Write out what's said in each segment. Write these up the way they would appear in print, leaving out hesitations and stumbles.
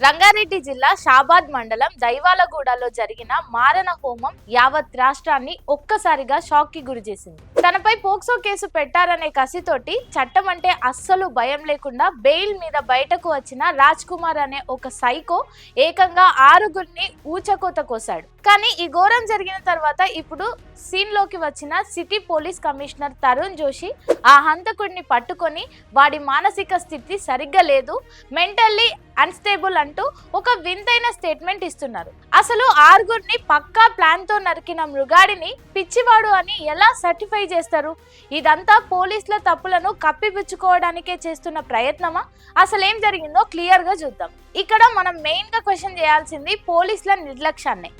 రంగారెడ్డి జిల్లా షాబాద్ మండలం దైవాలగూడలో జరిగిన మారణ హోమం యావత్ రాష్ట్రాన్ని ఒక్కసారిగా షాక్ కి గురి చేసింది. తనపై పోక్సో కేసు పెట్టారనే కసితోటి చట్టం అంటే అస్సలు భయం లేకుండా బెయిల్ మీద బయటకు వచ్చిన రాజ్ కుమార్ అనే ఒక సైకో ఏకంగా 6గురిని ఊచకోత కోసాడు. కానీ ఈ ఘోరం జరిగిన తర్వాత ఇప్పుడు సీన్ లోకి వచ్చిన city police commissioner Tarun Joshi ఆ హంతకుడిని పట్టుకొని వాడి మానసిక స్థితి సరిగ్గా లేదు, మెంటల్లీ అన్స్టేబుల్ అంటూ ఒక వింతైన స్టేట్మెంట్ ఇస్తున్నారు. అసలు 6గురిని పక్కా ప్లాన్ తో నరికిన మృగాడిని పిచ్చివాడు అని ఎలా సర్టిఫై చేస్తారు? ఇదంతా పోలీసుల తప్పులను కప్పిపుచ్చుకోవడానికే చేస్తున్న ప్రయత్నమా? అసలు ఏం జరిగిందో క్లియర్ గా చూద్దాం. ఇక్కడ మనం మెయిన్ గా క్వశ్చన్ చేయాల్సింది పోలీసుల నిర్లక్ష్యాన్ని.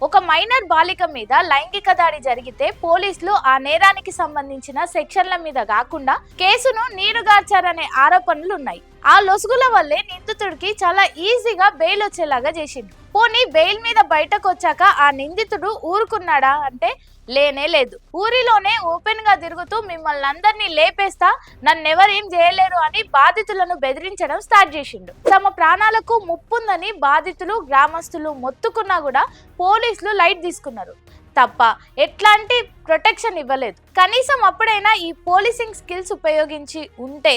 ఒక మైనర్ బాలిక మీద లైంగిక దాడి జరిగితే పోలీసులు ఆ నేరానికి సంబంధించిన సెక్షన్ల మీద కాకుండా కేసును నీరుగార్చారనే ఆరోపణలు ఉన్నాయి. ఆ లొసుగుల వల్లే నిందితుడికి చాలా ఈజీగా బెయిల్ వచ్చేలాగా చేసిండు. పోనీ బెయిల్ మీద బయటకు వచ్చాక ఆ నిందితుడు ఊరుకున్నాడా అంటే లేనే లేదు. ఊరిలోనే ఓపెన్ గా తిరుగుతూ మిమ్మల్ని అందరినీ లేపేస్తా, నన్నెవరేం చేయలేరు అని బాధితులను బెదిరించడం స్టార్ట్ చేసిండు. తమ ప్రాణాలకు ముప్పుందని బాధితులు గ్రామస్తులు మొత్తుకున్నా కూడా పోలీసులు లైట్ తీసుకున్నారు తప్ప ఎట్లాంటి ప్రొటెక్షన్ ఇవ్వలేదు. కనీసం అప్పుడైనా ఈ పోలీసింగ్ స్కిల్స్ ఉపయోగించి ఉంటే,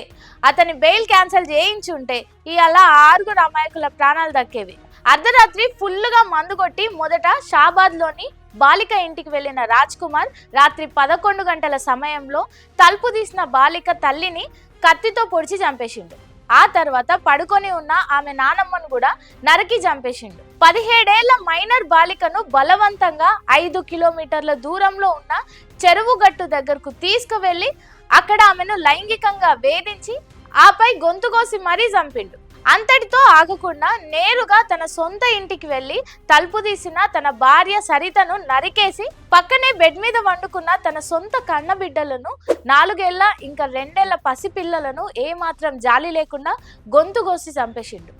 అతని బెయిల్ క్యాన్సిల్ చేయించి ఉంటే ఇలా 6 అమాయకుల ప్రాణాలు దక్కేవి. అర్ధరాత్రి ఫుల్లుగా మందు కొట్టి మొదట షాబాద్ లోని బాలిక ఇంటికి వెళ్లిన రాజ్ కుమార్ రాత్రి 11 గంటల సమయంలో తలుపు తీసిన బాలిక తల్లిని కత్తితో పొడిచి చంపేసిండు. ఆ తర్వాత పడుకొని ఉన్న ఆమె నానమ్మను కూడా నరికి చంపేసిండు. 17 ఏళ్ల మైనర్ బాలికను బలవంతంగా 5 కిలోమీటర్ల దూరంలో ఉన్న చెరువు గట్టు దగ్గరకు తీసుకువెళ్లి అక్కడ ఆమెను లైంగికంగా వేధించి ఆపై గొంతు కోసి మరీ చంపిండు. అంతటితో ఆగకుండా నేరుగా తన సొంత ఇంటికి వెళ్లి తలుపు తీసిన తన భార్య సరితను నరికేసి పక్కనే బెడ్ మీద వండుకున్న తన సొంత కన్నబిడ్డలను 4 ఏళ్ల ఇంకా 2 ఏళ్ల పసిపిల్లలను ఏమాత్రం జాలి లేకుండా గొంతు కోసి చంపేసిండు.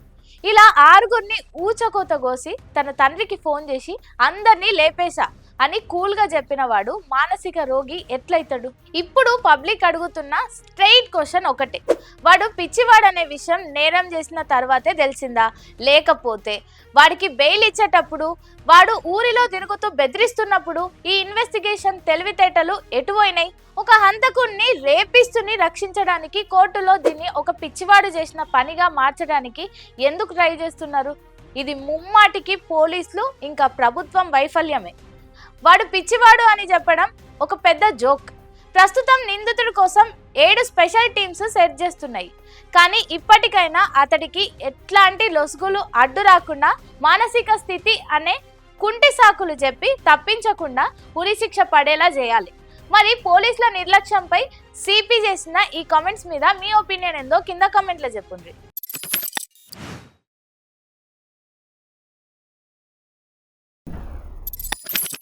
ఇలా 6గురిని ఊచకోత కోసి తన తండ్రికి ఫోన్ చేసి అందరినీ లేపేశా అని కూల్ గా చెప్పిన వాడు మానసిక రోగి ఎట్లయితాడు? ఇప్పుడు పబ్లిక్ అడుగుతున్న స్ట్రైట్ క్వశ్చన్ ఒకటే, వాడు పిచ్చివాడనే విషయం నేరం చేసిన తర్వాతే తెలిసిందా? లేకపోతే వాడికి బెయిల్ ఇచ్చేటప్పుడు, వాడు ఊరిలో తిరుగుతూ బెదిరిస్తున్నప్పుడు ఈ ఇన్వెస్టిగేషన్ తెలివితేటలు ఎటుపోయినాయి? ఒక హంతకుణ్ణి రేపిస్తుని రక్షించడానికి కోర్టులో దీన్ని ఒక పిచ్చివాడు చేసిన పనిగా మార్చడానికి ఎందుకు ట్రై చేస్తున్నారు? ఇది ముమ్మాటికి పోలీసులు ఇంకా ప్రభుత్వం వైఫల్యమే. వాడు పిచ్చివాడు అని చెప్పడం ఒక పెద్ద జోక్. ప్రస్తుతం నిందితుడి కోసం 7 స్పెషల్ టీమ్స్ సెట్ చేస్తున్నాయి. కానీ ఇప్పటికైనా అతడికి ఎట్లాంటి లొసుగులు అడ్డు రాకుండా మానసిక స్థితి అనే కుంటి సాకులు చెప్పి తప్పించకుండా ఉరిశిక్ష పడేలా చేయాలి. మరి పోలీసుల నిర్లక్ష్యంపై సిపి చేసిన ఈ కామెంట్స్ మీద మీ ఒపీనియన్ ఏందో కింద కామెంట్లో చెప్పండి.